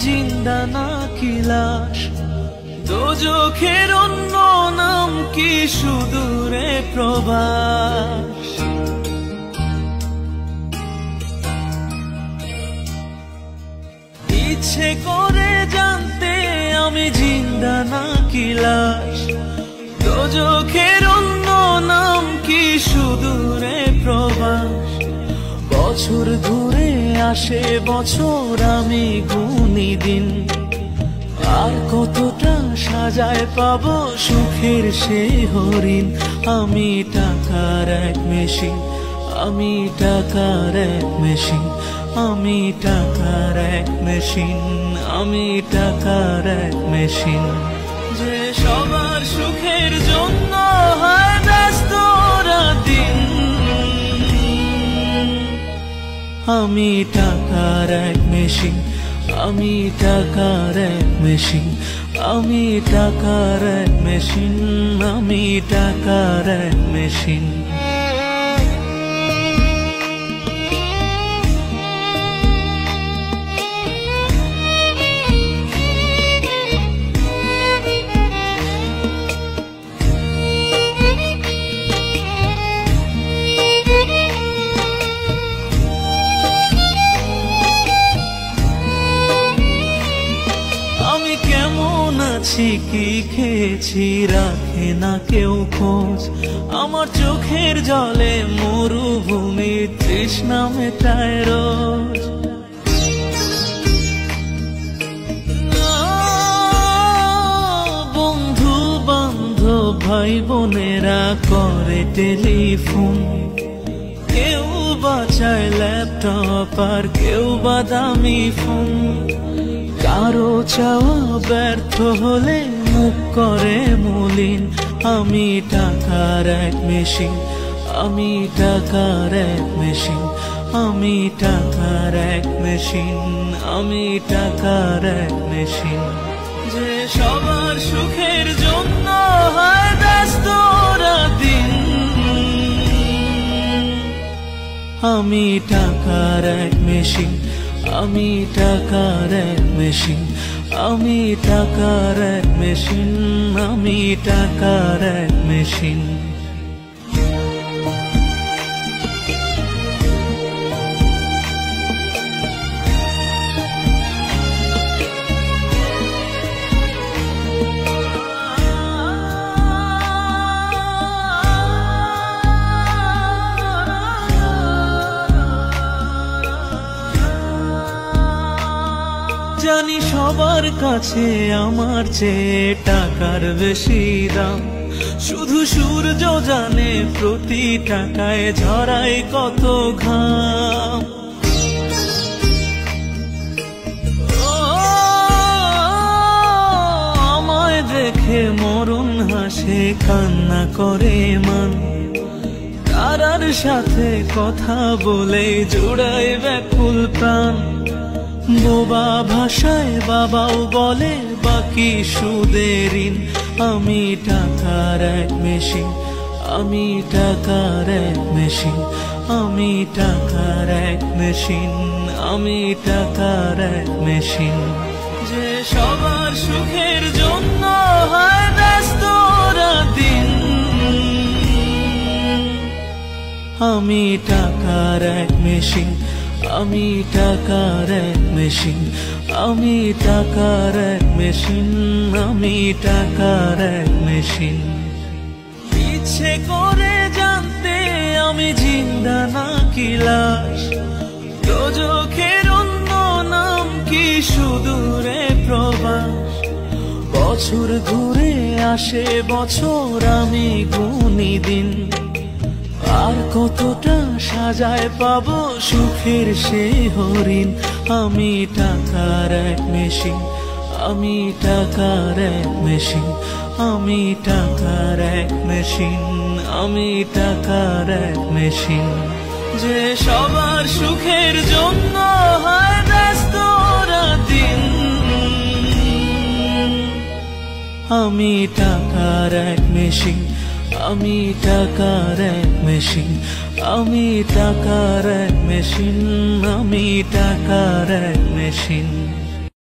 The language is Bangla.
জিন্দা নাকি লাশ, দোজখের অন্য নাম কি সুদূরে প্রবাস। ইচ্ছে করে জানতে আমি জিন্দা নাকি লাশ, দোজখের অন্য নাম কি সুদূরে প্রবাস। বছর ঘুরে আসে বছর, আমি গুনি দিন, আর কতটা সাজায় পাবো সুখের সেই হরিণ। আমি টাকার এক মেশিন, আমি টাকার এক মেশিন, আমি টাকার এক মেশিন, আমি টাকার এক মেশিন। যে সবার সুখের জন্য হয় ব্যস্ত দিন, আমি টাকার এক মেশিন, আমি টাকার এক মেশিন, আমি টাকার এক মেশিন, আমি টাকার এক মেশিন। কি খেয়েছি রাখে না কেউ খোঁজ, আমার চোখের জলে মরুভূমি তৃষ্ণা মেটায় রোজ। বন্ধু বান্ধব ভাই বোনেরা করে টেলিফোন, কেউ বাঁচায় ল্যাপটপ আর কেউ বাদামি ফোন। কারো চাওয়া ব্যর্থ হলে মুখ করে মলিন, আমি টাকার এক মেশিন, আমি টাকার এক মেশিন, আমি টাকার এক মেশিন, আমি টাকার এক মেশিন। যে সবার সুখের জন্য হয় ব্যস্ত দিন, আমি টাকার এক মেশিন, আমি টাকার এক মেশিন, আমি টাকার এক মেশিন, আমি টাকার এক মেশিন। জানি সবার কাছে আমার চেয়ে টাকার বেশি দাম, শুধু সূর্য জানে প্রতি টাকায় ঝরায় কত ঘাম। আমায় দেখে মরণ হাসে কান্না করে মান, তারার সাথে কথা বলে জোড়ায় ব্যাকুল প্রাণ। বোবা ভাষায় বাবাও বলে বাকি সুদের ঋণ, আমি টাকার এক মেশিন, আমি টাকার এক মেশিন, আমি টাকার এক মেশিন, আমি টাকার এক মেশিন। যে সবার সুখের জন্য হয় ব্যস্ত দিন, আমি টাকার এক মেশিন, আমি টাকার এক মেশিন, আমি টাকার এক মেশিন, আমি টাকার এক মেশিন। ইচ্ছে করে জানতে আমি জিন্দা নাকি লাশ, দোজখের অন্য নাম কি সুদূরে প্রবাস। বছর ঘুরে আসে বছর, আমি গুনি দিন, আর কতটা সাজায় পাবো সুখের সেই হরিণ। আমি টাকার এক মেশিন, আমি টাকার এক মেশিন, আমি টাকার এক মেশিন, আমি টাকার এক মেশিন। যে সবার সুখের জন্য হয় ব্যস্ত দিন, আমি টাকার এক মেশিন, আমি টাকার এক মেশিন, আমি টাকার এক মেশিন, আমি টাকার এক মেশিন।